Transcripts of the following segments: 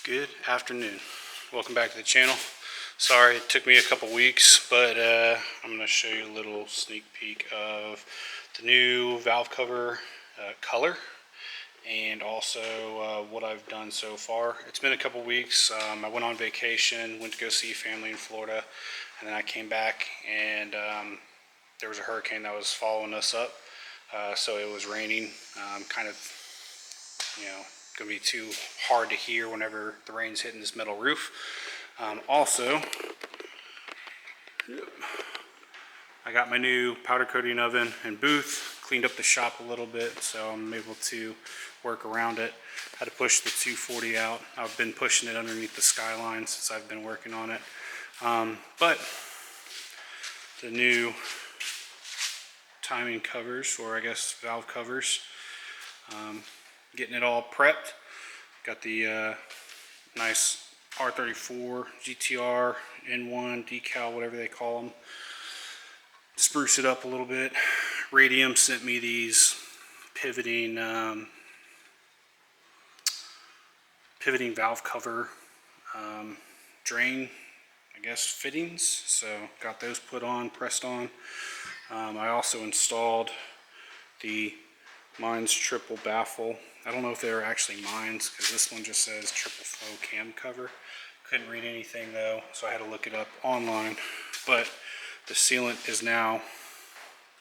Good afternoon. Welcome back to the channel. Sorry it took me a couple weeks, but I'm going to show you a little sneak peek of the new valve cover color and also what I've done so far. It's been a couple weeks. I went on vacation, went to go see family in Florida, and then I came back and there was a hurricane that was following us up. So it was raining, kind of, going to be too hard to hear whenever the rain's hitting this metal roof. Also, I got my new powder coating oven and booth, cleaned up the shop a little bit, so I'm able to work around it. Had to push the 240 out. I've been pushing it underneath the skyline since I've been working on it. But the new timing covers, or I guess valve covers, getting it all prepped. Got the nice R34 GTR N1 decal, whatever they call them. Spruce it up a little bit. Radium sent me these pivoting valve cover drain, I guess, fittings. So got those put on, pressed on. I also installed the Mines triple baffle. I don't know if they were actually Mines, because this one just says triple flow cam cover. Couldn't read anything though, so I had to look it up online. But the sealant is now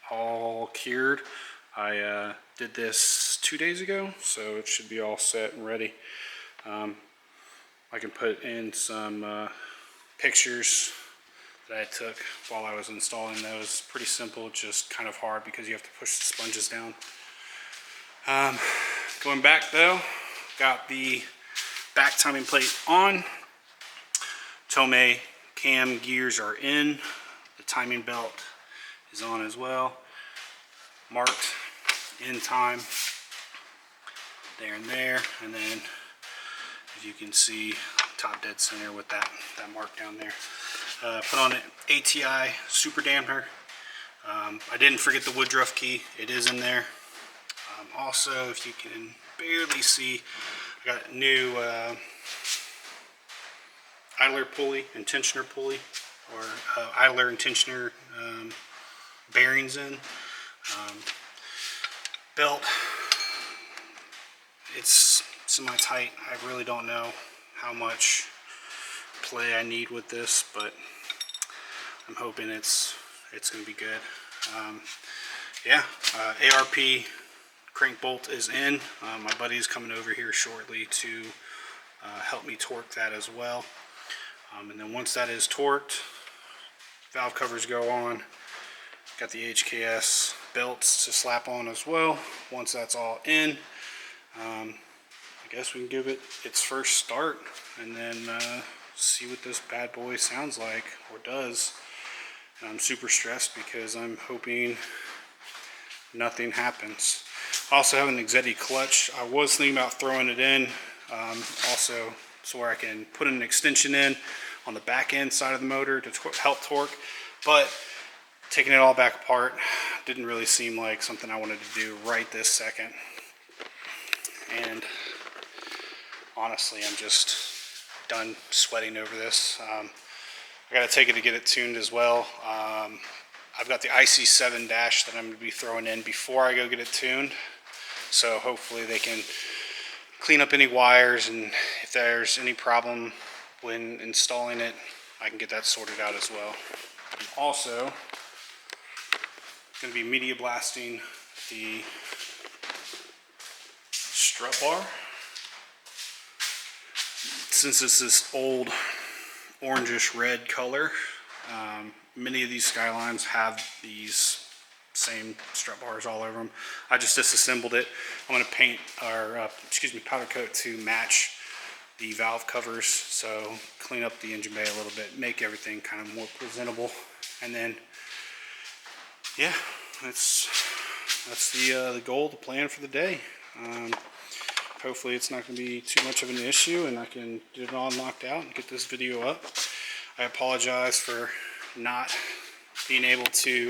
all cured. I did this 2 days ago, so it should be all set and ready. I can put in some pictures that I took while I was installing those. Pretty simple, just kind of hard because you have to push the sponges down. Going back though, got the back timing plate on. Tomei cam gears are in. The timing belt is on as well. Marked in time there and there. And then, as you can see, top dead center with that mark down there. Put on an ATI super dampener. I didn't forget the Woodruff key. It is in there. Also, if you can barely see, I got a new idler pulley, and tensioner pulley, or idler and tensioner bearings in. Belt, it's semi-tight. I really don't know how much play I need with this, but I'm hoping it's going to be good. ARP crank bolt is in. My buddy's coming over here shortly to help me torque that as well. And then once that is torqued, valve covers go on. Got the HKS belts to slap on as well. Once that's all in, I guess we can give it its first start and then see what this bad boy sounds like or does. And I'm super stressed because I'm hoping nothing happens. Also have an Exetti clutch. I was thinking about throwing it in also so where I can put an extension in on the back end side of the motor to help torque, but taking it all back apart didn't really seem like something I wanted to do right this second. And honestly, I'm just done sweating over this. I gotta take it to get it tuned as well. I've got the IC7 dash that I'm going to be throwing in before I go get it tuned. So hopefully they can clean up any wires, and if there's any problem when installing it, I can get that sorted out as well. I'm also going to be media blasting the strut bar. Since it's this old orangish red color, many of these Skylines have these same strut bars all over them. I just disassembled it. I'm going to paint, or powder coat to match the valve covers, so clean up the engine bay a little bit, make everything kind of more presentable, and then yeah, that's the goal, the plan for the day. Hopefully it's not going to be too much of an issue and I can get it all knocked out and get this video up. I apologize for not being able to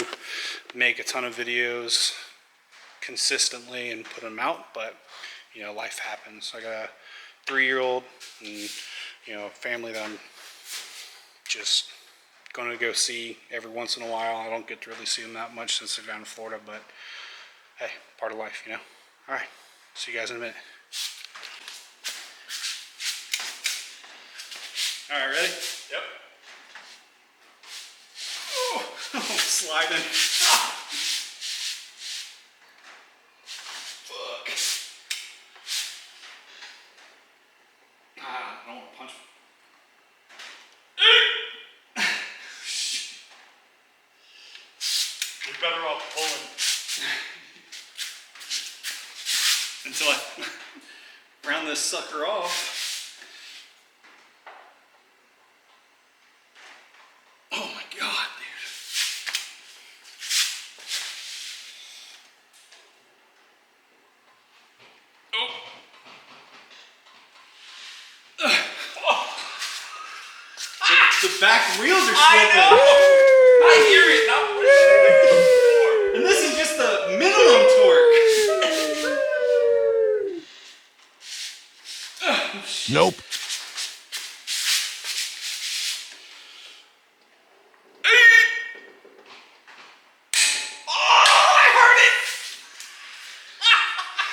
make a ton of videos consistently and put them out, but life happens. I gotta 3-year-old and, you know, family that I'm just going to go see every once in a while. I don't get to really see them that much since they're down in Florida, but hey, part of life, you know. All right, see you guys in a minute. All right, ready? Yep. Oh, sliding. Fuck. I don't want to punch. You're better off pulling. Until I round this sucker off. Oh my god, dude. Oh. The back wheels are slipping. I know. I hear it. Now And this is just the minimum torque. Nope.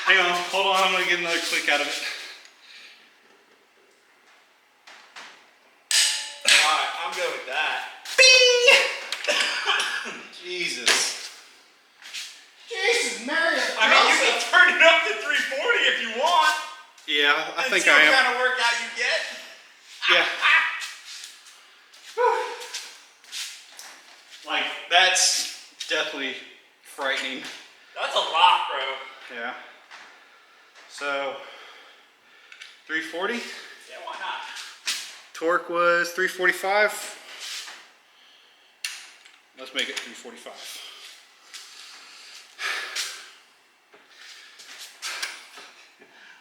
Hang on, hold on, I'm gonna get another click out of it. Alright, I'm good with that. Bing! Jesus. Jesus, Mario. I mean, you can turn it up to 340 if you want. Yeah, I think see I what am. kind of workout you get. Yeah. Like, that's definitely frightening. That's a lot, bro. Yeah. So, 340. Yeah, why not? Torque was 345. Let's make it 345.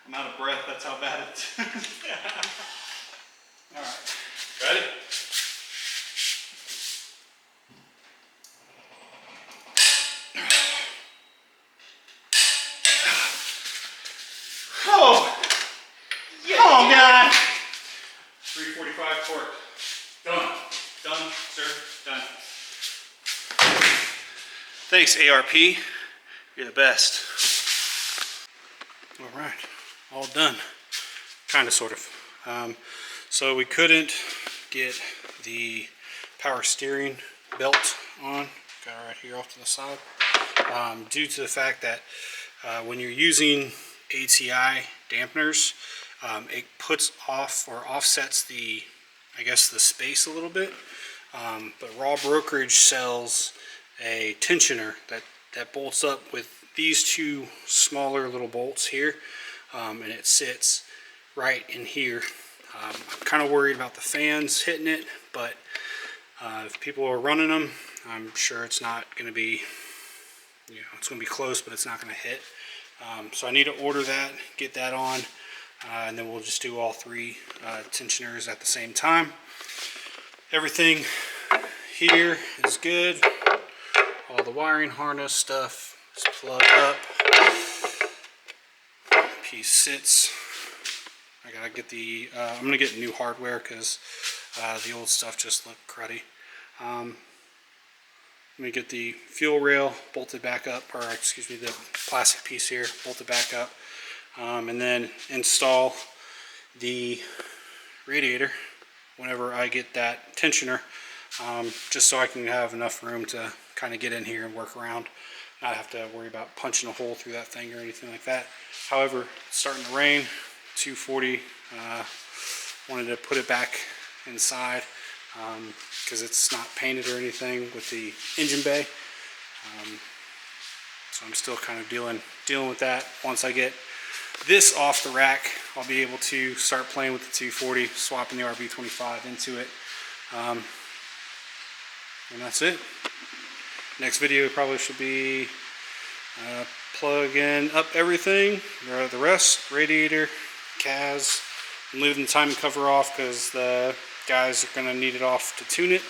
I'm out of breath, that's how bad it is. Alright. Ready? Oh! Yeah, oh, God! 345 torque. Done. Done, sir. Done. Thanks, ARP. You're the best. All right. All done. Kind of, sort of. So we couldn't get the power steering belt on. Got it right here off to the side. Due to the fact that when you're using ATI dampeners, it puts off or offsets the, I guess, the space a little bit. But Raw Brokerage sells a tensioner that bolts up with these two smaller little bolts here, and it sits right in here. I'm kind of worried about the fans hitting it, but if people are running them, I'm sure it's not going to be, you know, it's going to be close, but it's not going to hit. So I need to order that, get that on, and then we'll just do all three tensioners at the same time. Everything here is good. All the wiring harness stuff is plugged up. Piece sits. I gotta get the, I'm gonna get new hardware because the old stuff just looked cruddy. Let me get the fuel rail bolted back up, or excuse me, the plastic piece here bolted back up, and then install the radiator whenever I get that tensioner, just so I can have enough room to kind of get in here and work around, not have to worry about punching a hole through that thing or anything like that. However, it's starting to rain, 240, wanted to put it back inside because it's not painted or anything with the engine bay. So I'm still kind of dealing with that. Once I get this off the rack, I'll be able to start playing with the 240, swapping the RB26 into it. And that's it. Next video probably should be plugging up everything, the rest, radiator, CAS. I'm leaving the timing cover off because the guys are going to need it off to tune it.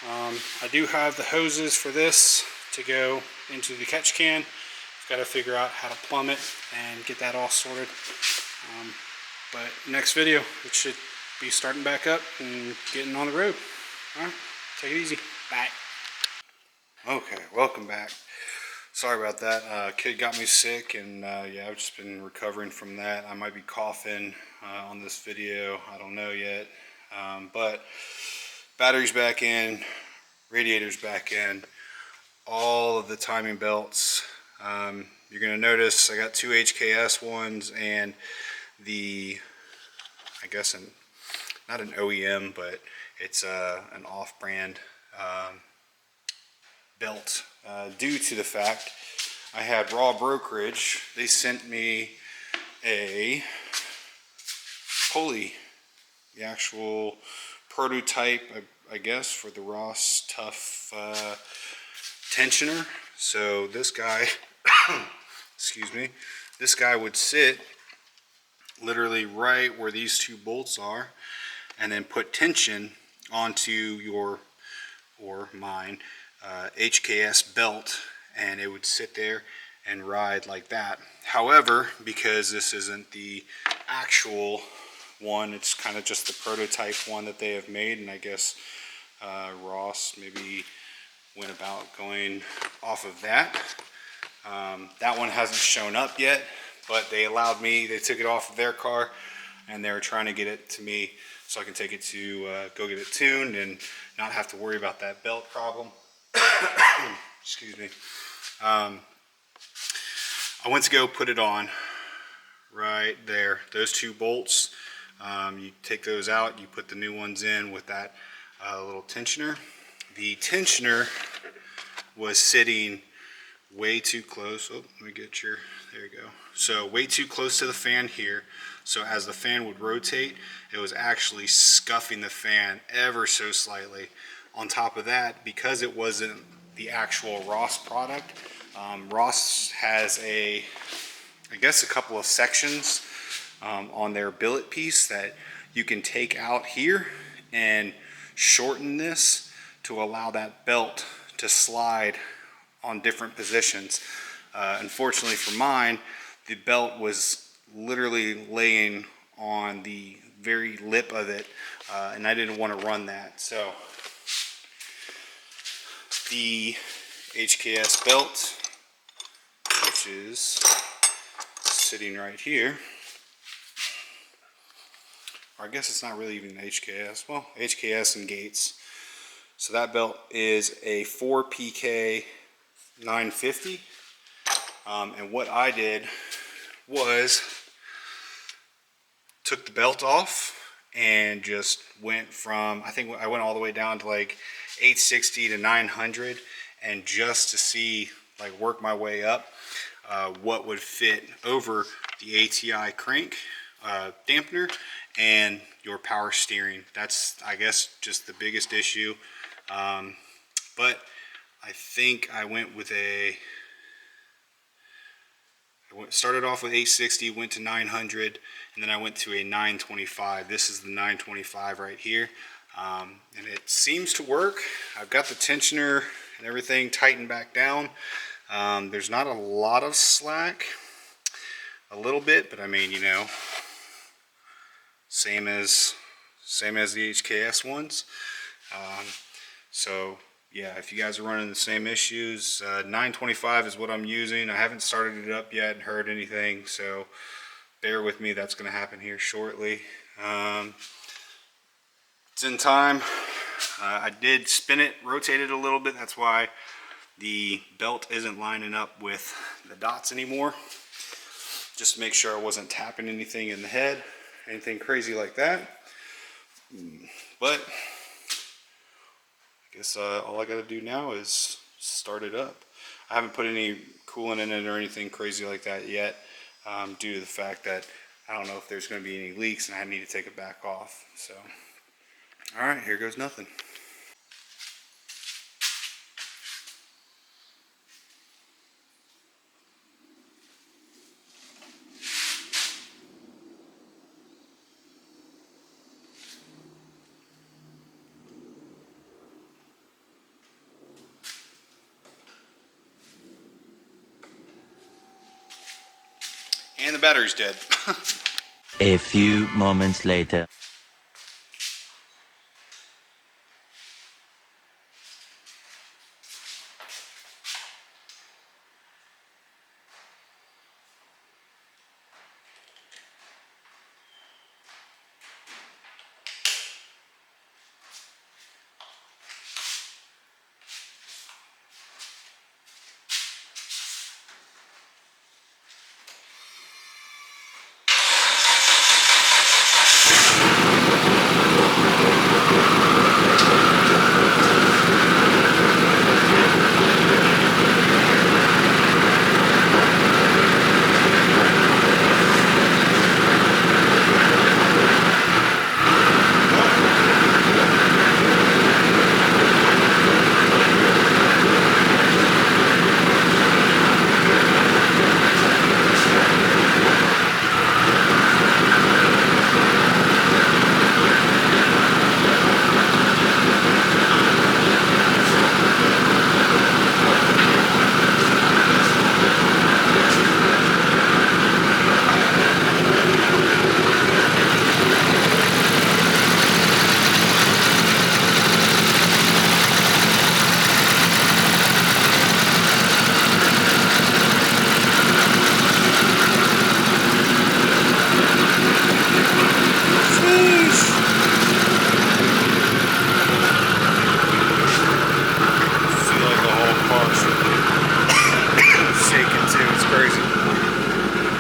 I do have the hoses for this to go into the catch can. I've got to figure out how to plumb it and get that all sorted. But next video, it should be starting back up and getting on the road. All right, take it easy. Bye. Okay, welcome back. Sorry about that. Kid got me sick, and yeah, I've just been recovering from that. I might be coughing on this video. I don't know yet. But battery's back in, radiator's back in, all of the timing belts. You're going to notice I got 2 HKS ones and the, I guess, not an OEM, but it's an off-brand belt. Due to the fact I had Raw Brokerage, they sent me a pulley, the actual prototype, I guess, for the Ross Tough tensioner. So this guy, excuse me, this guy would sit literally right where these 2 bolts are, and then put tension onto your, or mine, HKS belt, and it would sit there and ride like that. However, because this isn't the actual one, it's kind of just the prototype one that they have made, and I guess Ross maybe went about going off of that. That one hasn't shown up yet, but they allowed me, they took it off of their car, and they were trying to get it to me so I can take it to go get it tuned and not have to worry about that belt problem. Excuse me. I went to go put it on right there. Those 2 bolts, you take those out, you put the new ones in with that little tensioner. The tensioner was sitting way too close. Oh, let me get your, there you go. So way too close to the fan here. So as the fan would rotate, it was actually scuffing the fan ever so slightly. On top of that, because it wasn't the actual Ross product, Ross has I guess a couple of sections on their billet piece that you can take out here and shorten this to allow that belt to slide on different positions. Unfortunately for mine, the belt was literally laying on the very lip of it, and I didn't want to run that. So the HKS belt, which is sitting right here, or I guess it's not really even HKS, well, HKS and Gates. So that belt is a 4PK 950, and what I did was took the belt off and just went from, I think I went all the way down to like 860 to 900, and just to see, like, work my way up, what would fit over the ATI crank dampener and your power steering. That's, I guess, just the biggest issue. But I think I went with started off with 860, went to 900, and then I went to a 925. This is the 925 right here, and it seems to work. I've got the tensioner and everything tightened back down. There's not a lot of slack, a little bit, but I mean, you know, same as the HKS ones. So yeah, if you guys are running the same issues, 925 is what I'm using. I haven't started it up yet and heard anything, so bear with me. That's going to happen here shortly. It's in time. I did spin it, rotate it a little bit. That's why the belt isn't lining up with the dots anymore. Just to make sure I wasn't tapping anything in the head, anything crazy like that. But I guess all I got to do now is start it up. I haven't put any coolant in it or anything crazy like that yet, due to the fact that I don't know if there's going to be any leaks and I need to take it back off. So, all right, here goes nothing. And the battery's dead. A few moments later.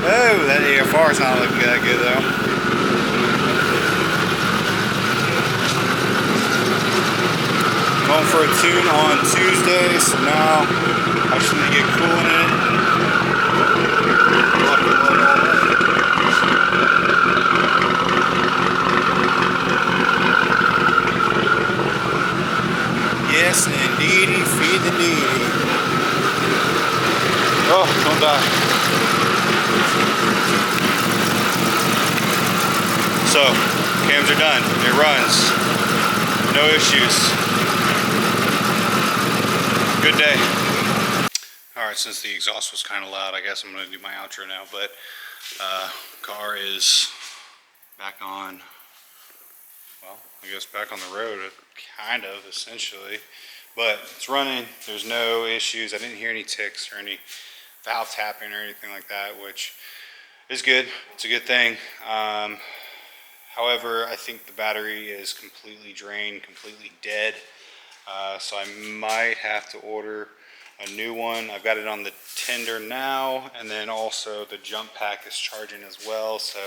Oh, that AFR is not looking that good though. Going for a tune on Tuesday, so now I just need to get cooling in it. Yes, indeedy, feed the needy. Oh, don't die. So, cams are done. It runs. No issues. Good day. Alright, since the exhaust was kind of loud, I guess I'm going to do my outro now. But, car is back on, well, I guess back on the road, kind of, essentially. But it's running. There's no issues. I didn't hear any ticks or any valve tapping or anything like that, which is good. It's a good thing. However, I think the battery is completely drained, completely dead. So I might have to order a new one. I've got it on the tender now, and then also the jump pack is charging as well. So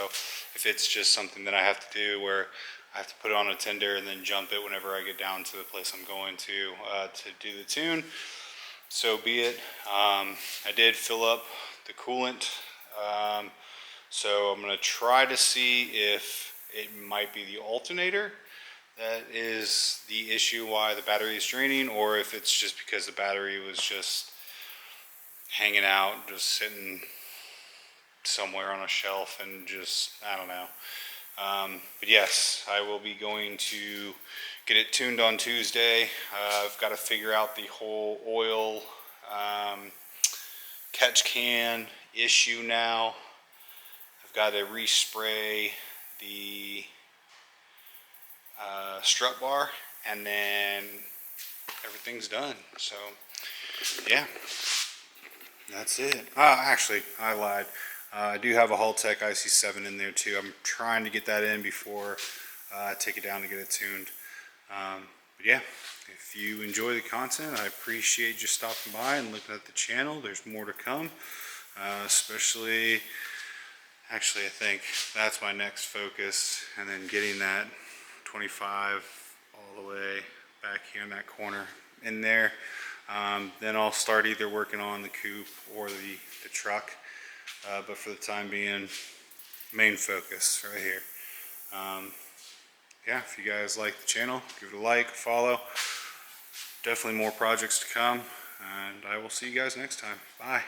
if it's just something that I have to do where I have to put it on a tender and then jump it whenever I get down to the place I'm going to do the tune, so be it. I did fill up the coolant. So I'm going to try to see if it might be the alternator that is the issue why the battery is draining, or if it's just because the battery was just hanging out, just sitting somewhere on a shelf and just, I don't know. But yes, I will be going to get it tuned on Tuesday. I've got to figure out the whole oil catch can issue now. I've got to respray the strut bar, and then everything's done. So yeah, that's it. Actually, I lied. I do have a Haltech IC7 in there too. I'm trying to get that in before I take it down to get it tuned. But yeah, if you enjoy the content, I appreciate you stopping by and looking at the channel. There's more to come, especially, actually I think that's my next focus, and then getting that 25 all the way back here in that corner in there. Then I'll start either working on the coupe or the truck, but for the time being, main focus right here. Yeah, if you guys like the channel, give it a like, follow. Definitely more projects to come, and I will see you guys next time. Bye.